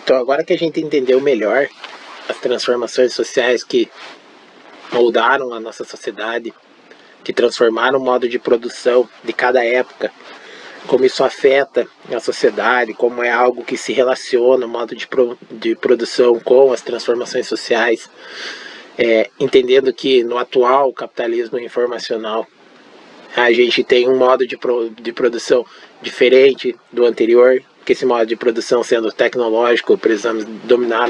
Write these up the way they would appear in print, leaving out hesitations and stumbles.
Então, agora que a gente entendeu melhor as transformações sociais que moldaram a nossa sociedade, que transformaram o modo de produção de cada época, como isso afeta a sociedade, como é algo que se relaciona o modo de produção com as transformações sociais, entendendo que no atual capitalismo informacional a gente tem um modo de produção diferente do anterior, que esse modo de produção sendo tecnológico, precisamos dominar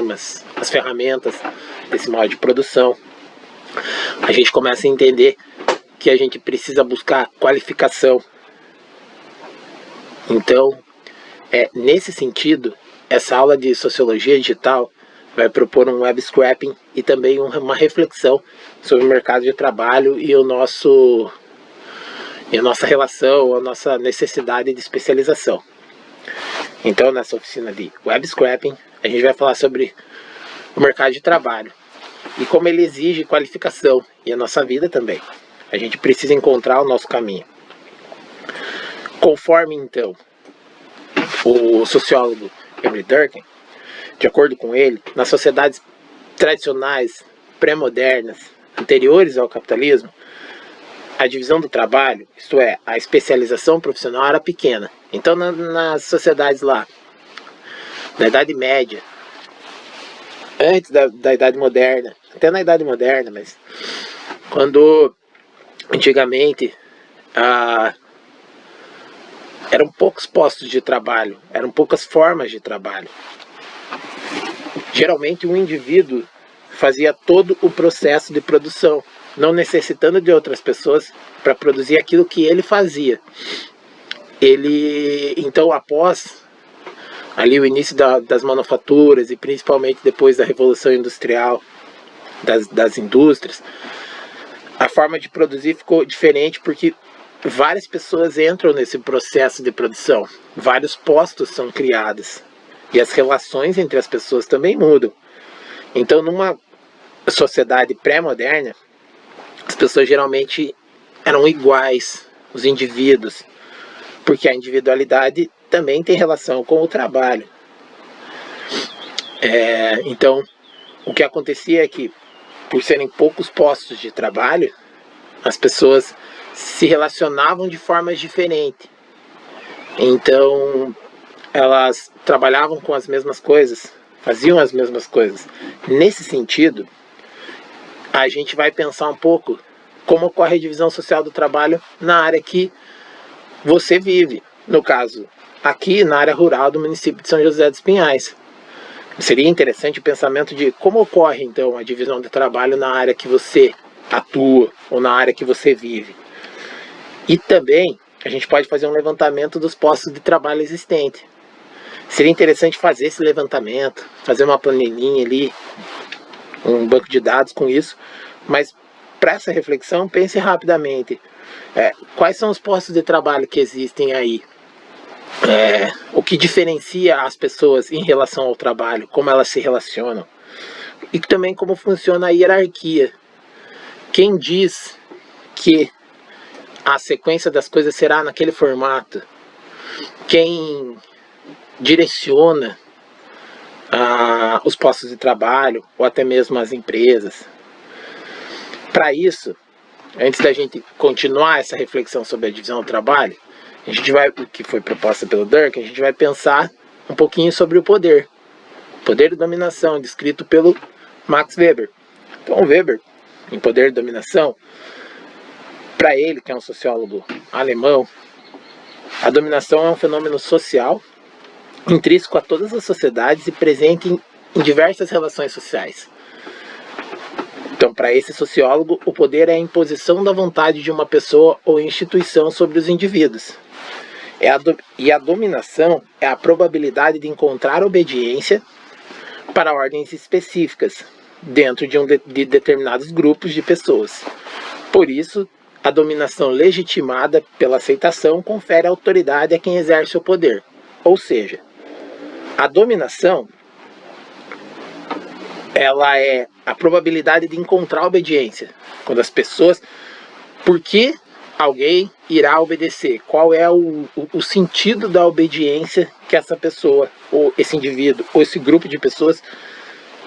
as ferramentas desse modo de produção. A gente começa a entender que a gente precisa buscar qualificação. Então, nesse sentido, essa aula de sociologia digital vai propor um web scrapping e também uma reflexão sobre o mercado de trabalho e a nossa relação, a nossa necessidade de especialização. Então, nessa oficina de web scrapping, a gente vai falar sobre o mercado de trabalho e como ele exige qualificação, e a nossa vida também. A gente precisa encontrar o nosso caminho. Conforme, então, o sociólogo Henry Durkheim, de acordo com ele, nas sociedades tradicionais, pré-modernas, anteriores ao capitalismo, a divisão do trabalho, isto é, a especialização profissional era pequena. Então, nas sociedades lá, da Idade Média, antes da Idade Moderna, até na Idade Moderna, mas quando antigamente eram poucos postos de trabalho, eram poucas formas de trabalho. Geralmente um indivíduo fazia todo o processo de produção, não necessitando de outras pessoas para produzir aquilo que ele fazia. Então, após ali o início das manufaturas e principalmente depois da Revolução Industrial, das indústrias, a forma de produzir ficou diferente porque várias pessoas entram nesse processo de produção, vários postos são criados e as relações entre as pessoas também mudam. Então, numa sociedade pré-moderna, as pessoas geralmente eram iguais, os indivíduos, porque a individualidade também tem relação com o trabalho. Então, o que acontecia é que, por serem poucos postos de trabalho, as pessoas se relacionavam de formas diferentes. Então, elas trabalhavam com as mesmas coisas, faziam as mesmas coisas. Nesse sentido, a gente vai pensar um pouco como ocorre a divisão social do trabalho na área que você vive. No caso, aqui na área rural do município de São José dos Pinhais. Seria interessante o pensamento de como ocorre, então, a divisão do trabalho na área que você atua ou na área que você vive. E também a gente pode fazer um levantamento dos postos de trabalho existentes. Seria interessante fazer esse levantamento, fazer uma planilhinha ali, um banco de dados com isso, mas para essa reflexão, pense rapidamente. Quais são os postos de trabalho que existem aí? O que diferencia as pessoas em relação ao trabalho, como elas se relacionam. E também como funciona a hierarquia. Quem diz que a sequência das coisas será naquele formato? Quem direciona os postos de trabalho ou até mesmo as empresas? Para isso, antes da gente continuar essa reflexão sobre a divisão do trabalho, a gente vai, que foi proposta pelo Durkheim, a gente vai pensar um pouquinho sobre o poder de dominação, descrito pelo Max Weber. Então, Weber, em Poder e Dominação, para ele, que é um sociólogo alemão, a dominação é um fenômeno social intrínseco a todas as sociedades e presente em diversas relações sociais. Então, para esse sociólogo, o poder é a imposição da vontade de uma pessoa ou instituição sobre os indivíduos. E a dominação é a probabilidade de encontrar obediência para ordens específicas dentro de determinados grupos de pessoas. Por isso, a dominação legitimada pela aceitação confere autoridade a quem exerce o poder. Ou seja, a dominação, ela é a probabilidade de encontrar obediência. Quando as pessoas... Por que alguém irá obedecer? Qual é o sentido da obediência que essa pessoa, ou esse indivíduo, ou esse grupo de pessoas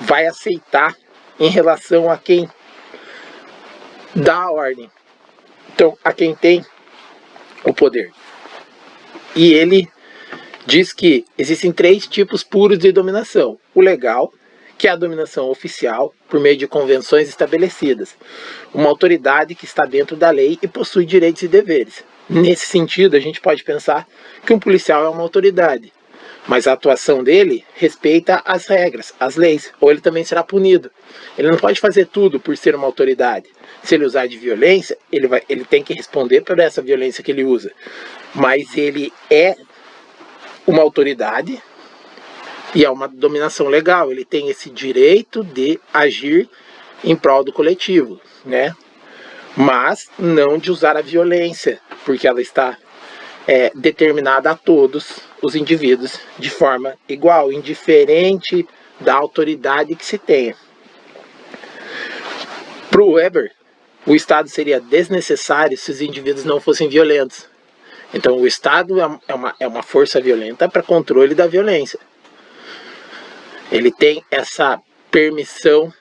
vai aceitar em relação a quem dá a ordem? Então, a quem tem o poder. E ele diz que existem 3 tipos puros de dominação. O legal, que é a dominação oficial, por meio de convenções estabelecidas. Uma autoridade que está dentro da lei e possui direitos e deveres. Nesse sentido, a gente pode pensar que um policial é uma autoridade, mas a atuação dele respeita as regras, as leis, ou ele também será punido. Ele não pode fazer tudo por ser uma autoridade. Se ele usar de violência, ele tem que responder por essa violência que ele usa. Mas ele é uma autoridade e é uma dominação legal. Ele tem esse direito de agir em prol do coletivo, né? Mas não de usar a violência, porque ela está determinada a todos os indivíduos de forma igual, indiferente da autoridade que se tenha. Para o Weber, o Estado seria desnecessário se os indivíduos não fossem violentos. Então o Estado é uma força violenta para controle da violência. Ele tem essa permissão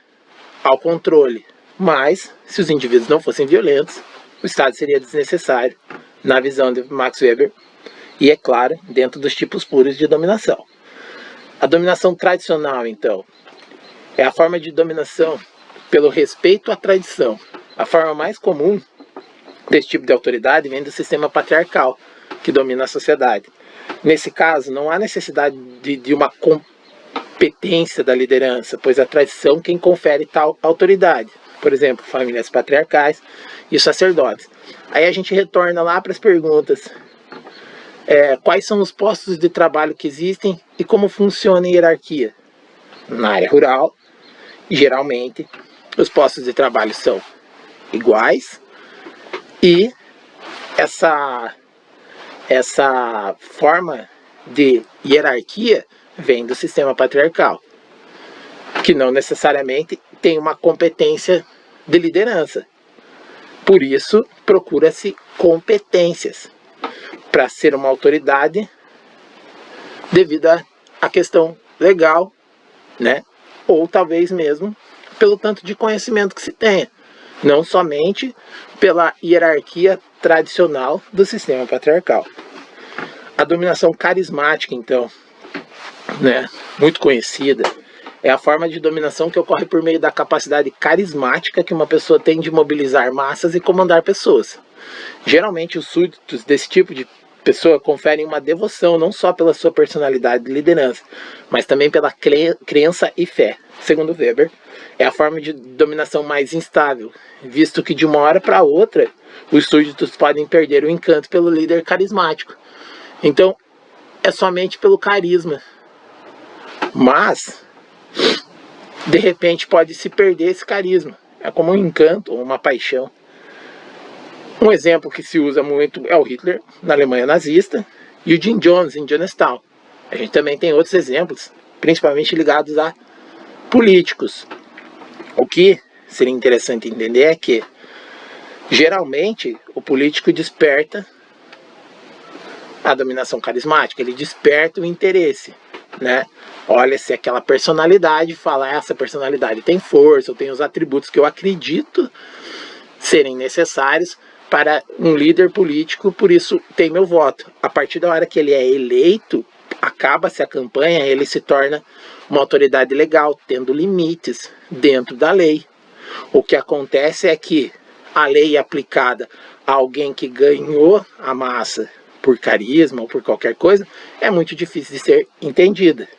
ao controle, mas se os indivíduos não fossem violentos, o Estado seria desnecessário, na visão de Max Weber, e é claro, dentro dos tipos puros de dominação. A dominação tradicional, então, é a forma de dominação pelo respeito à tradição. A forma mais comum desse tipo de autoridade vem do sistema patriarcal, que domina a sociedade. Nesse caso, não há necessidade de uma competência da liderança, pois a tradição quem confere tal autoridade. Por exemplo, famílias patriarcais e sacerdotes. Aí a gente retorna lá para as perguntas. Quais são os postos de trabalho que existem e como funciona a hierarquia? Na área rural, geralmente, os postos de trabalho são iguais e essa forma de hierarquia vem do sistema patriarcal, que não necessariamente tem uma competência de liderança. Por isso, procura-se competências para ser uma autoridade devido à questão legal, né? Ou talvez mesmo pelo tanto de conhecimento que se tenha, não somente pela hierarquia tradicional do sistema patriarcal. A dominação carismática, então, né, muito conhecida, é a forma de dominação que ocorre por meio da capacidade carismática que uma pessoa tem de mobilizar massas e comandar pessoas. Geralmente os súditos desse tipo de pessoa conferem uma devoção não só pela sua personalidade de liderança, mas também pela crença e fé. Segundo Weber, é a forma de dominação mais instável, visto que de uma hora para outra os súditos podem perder o encanto pelo líder carismático. Então, é somente pelo carisma. Mas, de repente, pode se perder esse carisma. É como um encanto ou uma paixão. Um exemplo que se usa muito é o Hitler, na Alemanha nazista, e o Jim Jones, em Jonestown. A gente também tem outros exemplos, principalmente ligados a políticos. O que seria interessante entender é que, geralmente, o político desperta a dominação carismática, ele desperta o interesse, né? Olha se aquela personalidade fala, essa personalidade tem força, ou tem os atributos que eu acredito serem necessários para um líder político, por isso tem meu voto. A partir da hora que ele é eleito, acaba-se a campanha, ele se torna uma autoridade legal, tendo limites dentro da lei. O que acontece é que a lei é aplicada a alguém que ganhou a massa por carisma ou por qualquer coisa, é muito difícil de ser entendida,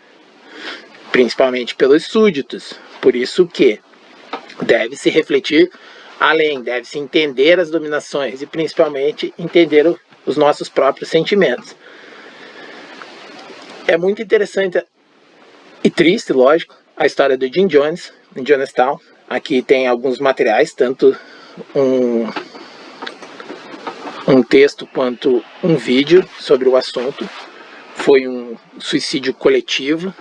principalmente pelos súditos. Por isso que deve-se refletir além, deve-se entender as dominações e principalmente entender os nossos próprios sentimentos. É muito interessante e triste, lógico, a história do Jim Jones, em Jonestown. Aqui tem alguns materiais, tanto um texto quanto um vídeo sobre o assunto. Foi um suicídio coletivo,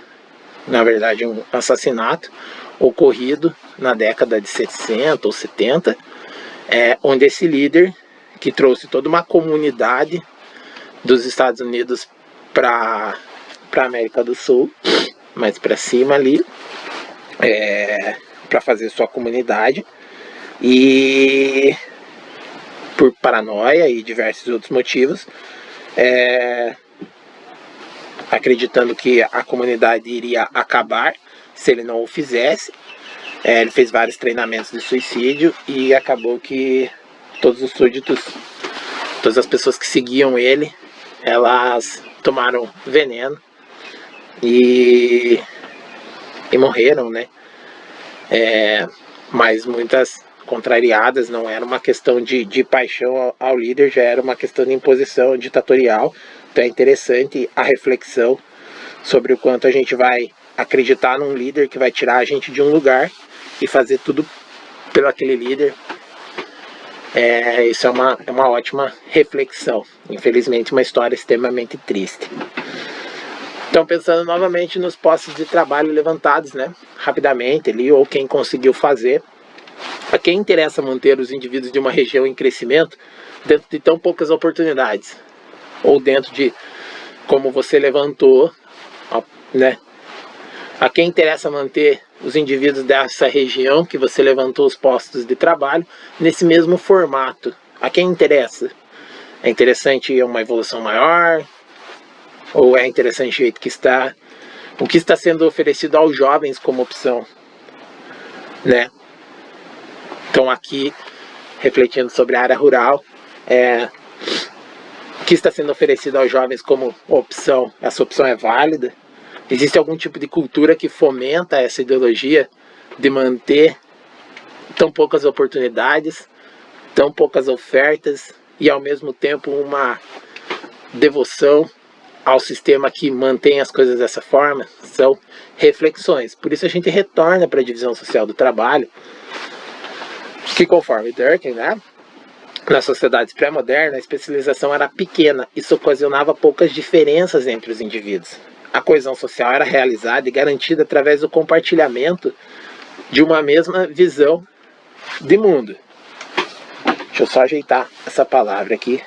na verdade um assassinato, ocorrido na década de 60 ou 70, onde esse líder que trouxe toda uma comunidade dos Estados Unidos para a América do Sul, mais para cima ali, para fazer sua comunidade, e por paranoia e diversos outros motivos, acreditando que a comunidade iria acabar se ele não o fizesse. Ele fez vários treinamentos de suicídio e acabou que todos os súditos, todas as pessoas que seguiam ele, elas tomaram veneno e morreram, né? Mas muitas contrariadas, não era uma questão de paixão ao líder, já era uma questão de imposição ditatorial. Então é interessante a reflexão sobre o quanto a gente vai acreditar num líder que vai tirar a gente de um lugar e fazer tudo pelo aquele líder. Isso é uma ótima reflexão. Infelizmente, uma história extremamente triste. Então, pensando novamente nos postos de trabalho levantados, né, rapidamente ali, ou quem conseguiu fazer, a quem interessa manter os indivíduos de uma região em crescimento dentro de tão poucas oportunidades, ou dentro de, como você levantou, né, a quem interessa manter os indivíduos dessa região que você levantou os postos de trabalho nesse mesmo formato? A quem interessa? É interessante uma evolução maior? Ou é interessante o jeito que está? O que está sendo oferecido aos jovens como opção, né? Então aqui, refletindo sobre a área rural, o que está sendo oferecido aos jovens como opção? Essa opção é válida? Existe algum tipo de cultura que fomenta essa ideologia de manter tão poucas oportunidades, tão poucas ofertas e ao mesmo tempo uma devoção ao sistema que mantém as coisas dessa forma? São reflexões. Por isso a gente retorna para a divisão social do trabalho, que conforme Durkheim, né, nas sociedades pré-modernas, a especialização era pequena. Isso ocasionava poucas diferenças entre os indivíduos. A coesão social era realizada e garantida através do compartilhamento de uma mesma visão de mundo. Deixa eu só ajeitar essa palavra aqui.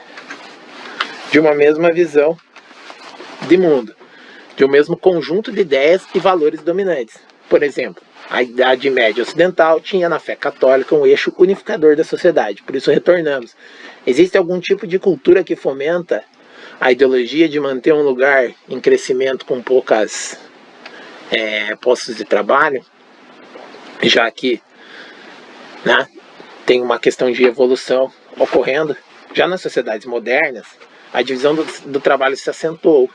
De uma mesma visão de mundo. De um mesmo conjunto de ideias e valores dominantes. Por exemplo, a Idade Média Ocidental tinha na fé católica um eixo unificador da sociedade. Por isso retornamos. Existe algum tipo de cultura que fomenta a ideologia de manter um lugar em crescimento com poucas postos de trabalho, já que, né, tem uma questão de evolução ocorrendo? Já nas sociedades modernas, a divisão do trabalho se acentuou,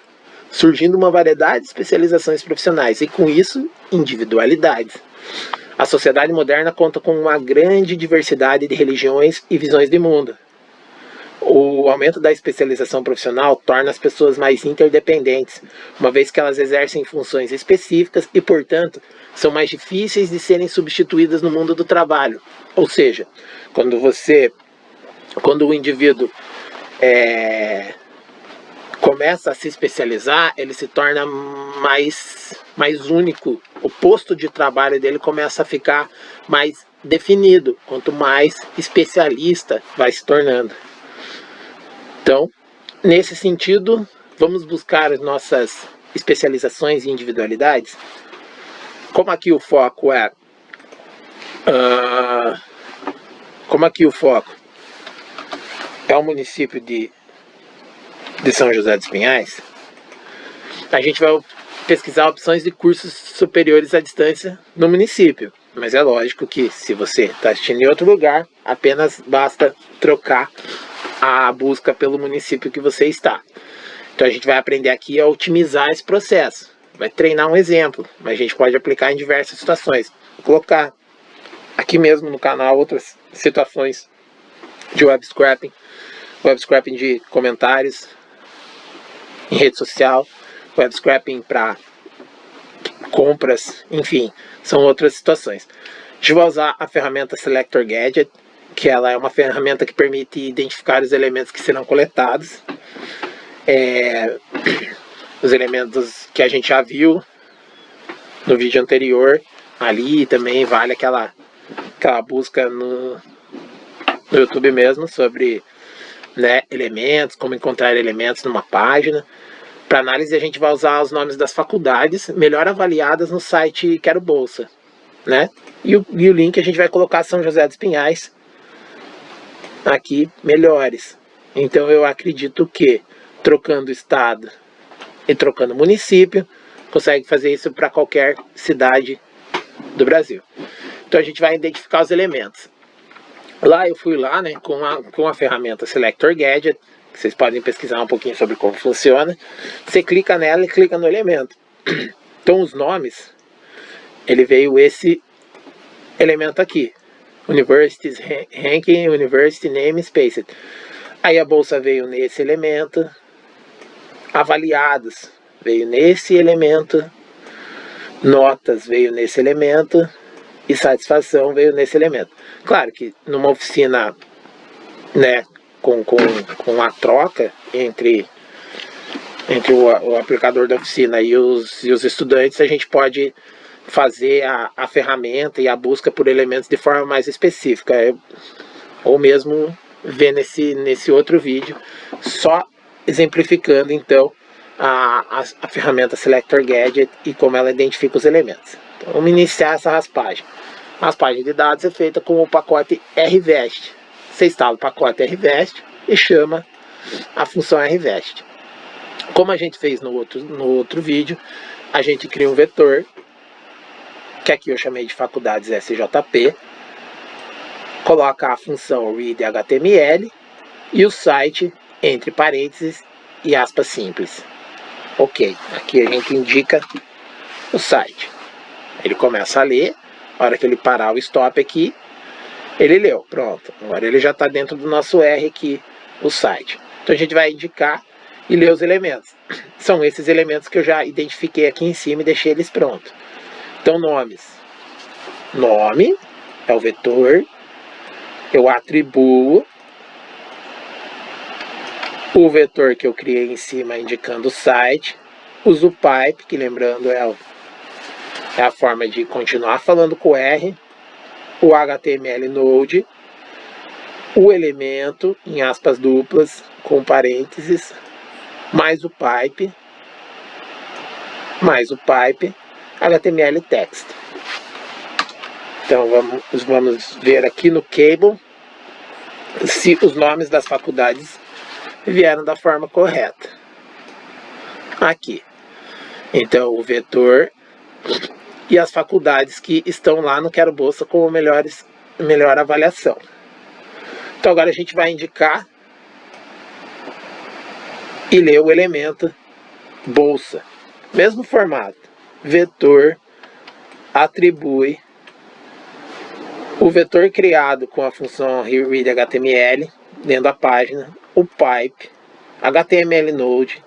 surgindo uma variedade de especializações profissionais e, com isso, individualidades. A sociedade moderna conta com uma grande diversidade de religiões e visões de mundo. O aumento da especialização profissional torna as pessoas mais interdependentes, uma vez que elas exercem funções específicas e, portanto, são mais difíceis de serem substituídas no mundo do trabalho. Ou seja, quando o indivíduo começa a se especializar, ele se torna mais único. O posto de trabalho dele começa a ficar mais definido, quanto mais especialista vai se tornando. Então, nesse sentido, vamos buscar as nossas especializações e individualidades. Como aqui o foco é o município de São José dos Pinhais, a gente vai pesquisar opções de cursos superiores à distância no município. Mas é lógico que se você está assistindo em outro lugar, apenas basta trocar a busca pelo município que você está. Então a gente vai aprender aqui a otimizar esse processo. Vai treinar um exemplo, mas a gente pode aplicar em diversas situações. Vou colocar aqui mesmo no canal outras situações de web scrapping de comentários em rede social, web scrapping para compras, enfim, são outras situações. A gente vai usar a ferramenta Selector Gadget, que ela é uma ferramenta que permite identificar os elementos que serão coletados, os elementos que a gente já viu no vídeo anterior. Ali também vale aquela busca no YouTube mesmo sobre né, elementos, como encontrar elementos numa página. Para análise a gente vai usar os nomes das faculdades melhor avaliadas no site Quero Bolsa, né? E o link a gente vai colocar São José dos Pinhais aqui, melhores. Então eu acredito que trocando estado e trocando município, consegue fazer isso para qualquer cidade do Brasil. Então a gente vai identificar os elementos. Lá eu fui lá, né, com a ferramenta Selector Gadget, que vocês podem pesquisar um pouquinho sobre como funciona. Você clica nela e clica no elemento. Então os nomes, ele veio esse elemento aqui, Universities Ranking, University Name, Spaced. Aí a bolsa veio nesse elemento, avaliados veio nesse elemento, notas veio nesse elemento e satisfação veio nesse elemento. Claro que numa oficina, né, com a troca entre o aplicador da oficina e os estudantes, a gente pode fazer a ferramenta e a busca por elementos de forma mais específica, ou mesmo ver nesse outro vídeo, só exemplificando então a ferramenta Selector Gadget e como ela identifica os elementos. Então, vamos iniciar essa raspagem. A raspagem de dados é feita com o pacote RVest. Você instala o pacote RVest e chama a função RVest. Como a gente fez no outro vídeo, a gente cria um vetor, que aqui eu chamei de faculdades SJP, coloca a função readHTML e o site entre parênteses e aspas simples. Ok, aqui a gente indica o site. Ele começa a ler, a hora que ele parar o stop aqui, ele leu, pronto. Agora ele já está dentro do nosso R aqui, o site. Então a gente vai indicar e ler os elementos. São esses elementos que eu já identifiquei aqui em cima e deixei eles prontos. Então nomes. Nome é o vetor. Eu atribuo o vetor que eu criei em cima indicando o site. Uso o pipe, que lembrando é a forma de continuar falando com o R. O HTML node. O elemento em aspas duplas com parênteses. Mais o pipe. Mais o pipe. HTML text. Então vamos ver aqui no cable se os nomes das faculdades vieram da forma correta. Aqui. Então o vetor e as faculdades que estão lá no Quero Bolsa com melhor avaliação. Então agora a gente vai indicar e ler o elemento bolsa. Mesmo formato. Vetor atribui o vetor criado com a função readHTML dentro da página, o pipe, HTML node,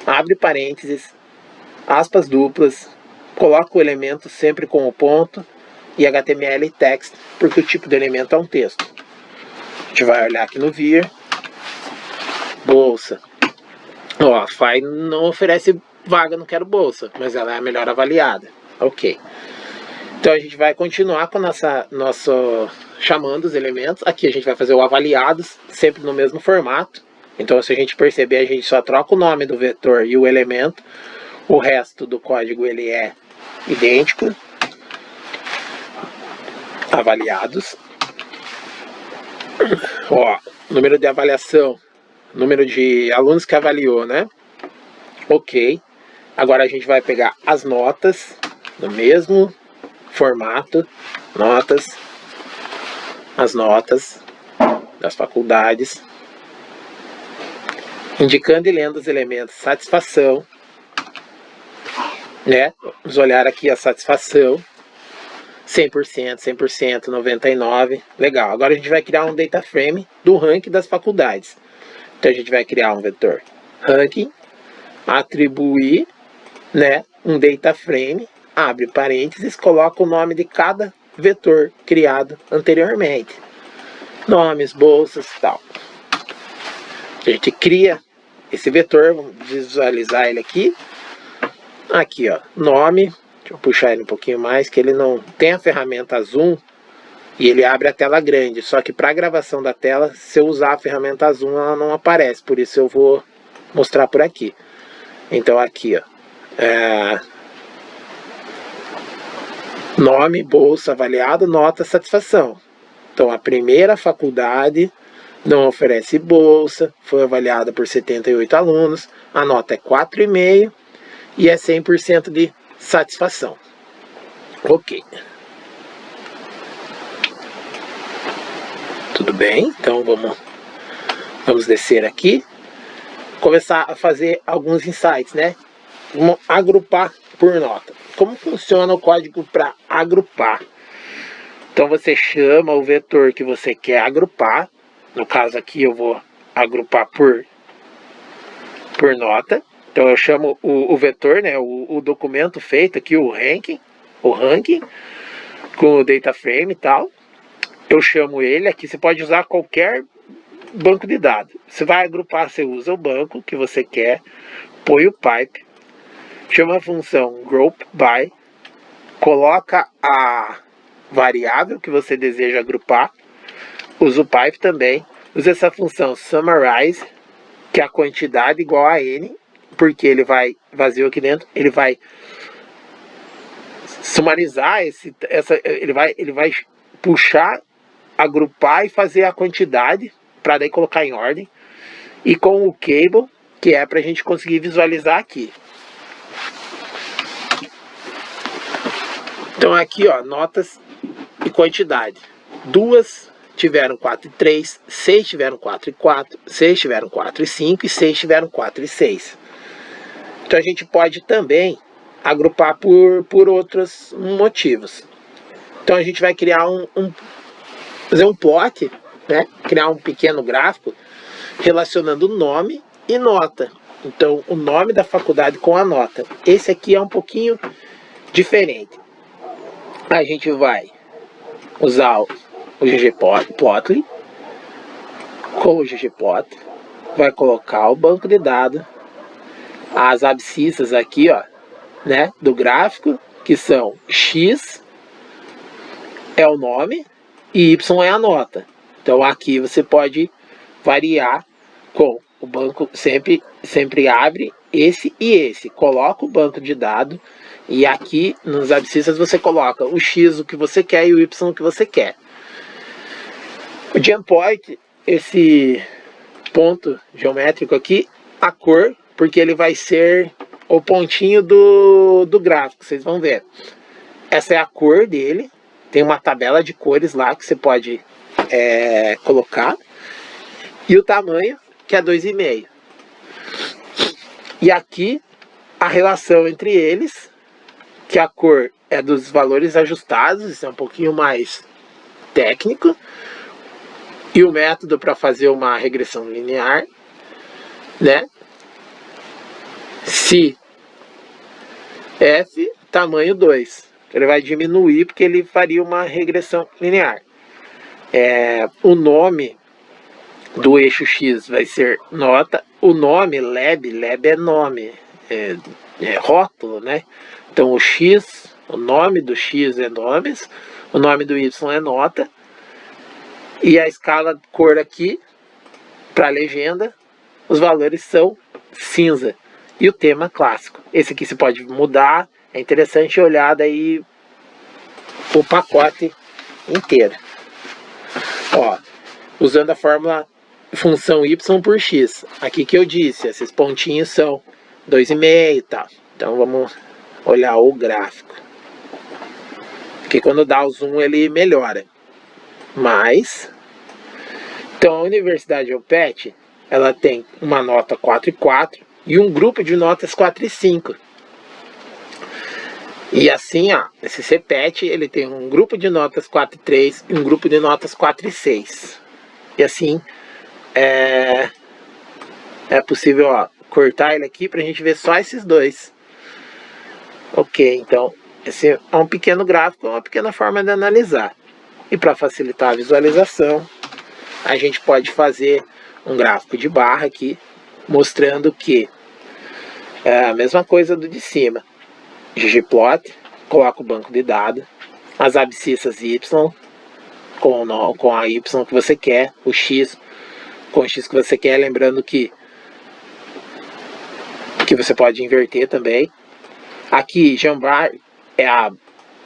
abre parênteses, aspas duplas, coloca o elemento sempre com o ponto e HTML text, porque o tipo de elemento é um texto. A gente vai olhar aqui no vir, bolsa. Ó, a FAI não oferece vaga no Quero Bolsa, mas ela é a melhor avaliada. Ok. Então a gente vai continuar com nosso chamando os elementos. Aqui a gente vai fazer o avaliados, sempre no mesmo formato. Então se a gente perceber, a gente só troca o nome do vetor e o elemento. O resto do código ele é idêntico. Avaliados. Ó, número de avaliação, número de alunos que avaliou, né? Ok. Agora a gente vai pegar as notas no mesmo formato, notas, as notas das faculdades, indicando e lendo os elementos satisfação, né? Vamos olhar aqui a satisfação, 100%, 100%, 99%, legal. Agora a gente vai criar um data frame do ranking das faculdades. Então a gente vai criar um vetor ranking, atribuir, né, um data frame, abre parênteses, coloca o nome de cada vetor criado anteriormente. Nomes, bolsas e tal. A gente cria esse vetor, vamos visualizar ele aqui. Aqui, ó, nome. Deixa eu puxar ele um pouquinho mais, que ele não tem a ferramenta zoom, e ele abre a tela grande. Só que para gravação da tela, se eu usar a ferramenta Zoom, ela não aparece. Por isso eu vou mostrar por aqui. Então aqui, ó, nome, bolsa, avaliado, nota, satisfação. Então a primeira faculdade não oferece bolsa, foi avaliada por 78 alunos, a nota é 4,5 e é 100% de satisfação. Ok. Tudo bem, então vamos descer aqui, começar a fazer alguns insights, né? Vamos agrupar por nota. Como funciona o código para agrupar? Então você chama o vetor que você quer agrupar. No caso aqui eu vou agrupar por nota. Então eu chamo o vetor, né, o documento feito aqui, o ranking com o data frame e tal. Eu chamo ele aqui, você pode usar qualquer banco de dados. Você vai agrupar, você usa o banco que você quer, põe o pipe, chama a função group by, coloca a variável que você deseja agrupar, usa o pipe também, usa essa função summarize, que é a quantidade igual a n, porque ele vai vazio aqui dentro, ele vai sumarizar ele vai puxar, agrupar e fazer a quantidade para daí colocar em ordem, e com o cable, que é para a gente conseguir visualizar aqui. Então aqui, ó, notas e quantidade. 2 tiveram 4,3, 6 tiveram 4,4, 6 tiveram 4,5 e 6 tiveram 4,6. Então a gente pode também agrupar por outros motivos. Então a gente vai criar fazer um plot, né? Criar um pequeno gráfico relacionando nome e nota. Então o nome da faculdade com a nota. Esse aqui é um pouquinho diferente. A gente vai usar o ggplotly, com o ggplot, vai colocar o banco de dados, as abscissas aqui, ó, né, do gráfico, que são x é o nome e y é a nota. Então aqui você pode variar com o banco, sempre abre esse e esse, coloca o banco de dados e aqui nos abscissas você coloca o x o que você quer e o y o que você quer. O endpoint, esse ponto geométrico aqui, a cor, porque ele vai ser o pontinho do gráfico, vocês vão ver. Essa é a cor dele, tem uma tabela de cores lá que você pode colocar. E o tamanho, que é 2,5. E aqui, a relação entre eles, que a cor é dos valores ajustados, isso é um pouquinho mais técnico. E o método para fazer uma regressão linear, né? Se f tamanho 2. Ele vai diminuir porque ele faria uma regressão linear. O nome do eixo x vai ser nota. O nome lab é nome, é rótulo, né? Então o x, o nome do x é nomes, o nome do y é nota. E a escala cor aqui, para a legenda, os valores são cinza. E o tema clássico. Esse aqui você pode mudar, é interessante olhar daí o pacote inteiro. Ó, usando a fórmula função y por x. Aqui que eu disse, esses pontinhos são 2,5 e tal. Então vamos olhar o gráfico. Porque quando dá o zoom ele melhora. Mas, então a Universidade EUPET, ela tem uma nota 4,4 e um grupo de notas 4,5. E assim, ó, esse CPET, ele tem um grupo de notas 4,3 e um grupo de notas 4,6. E assim, é possível, ó, cortar ele aqui pra gente ver só esses dois. Ok, então, esse é um pequeno gráfico, uma pequena forma de analisar. E para facilitar a visualização, a gente pode fazer um gráfico de barra aqui, mostrando que é a mesma coisa do de cima. ggplot, coloca o banco de dados, as abscissas y, com a Y que você quer, o X com o X que você quer, lembrando que você pode inverter também. Aqui, jambar é a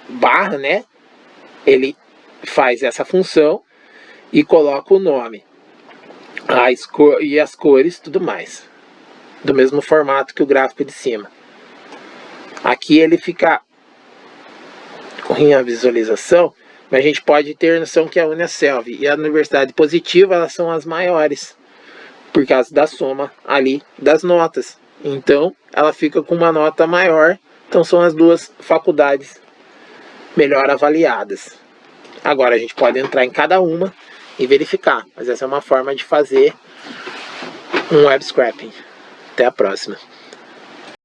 barra, né? Ele faz essa função e coloca o nome, e as cores, tudo mais, do mesmo formato que o gráfico de cima. Aqui ele fica em a visualização, mas a gente pode ter noção que a Uniaselv e a Universidade Positiva, elas são as maiores, por causa da soma ali das notas. Então, ela fica com uma nota maior. Então, são as duas faculdades melhor avaliadas. Agora, a gente pode entrar em cada uma e verificar. Mas essa é uma forma de fazer um web scraping. Até a próxima.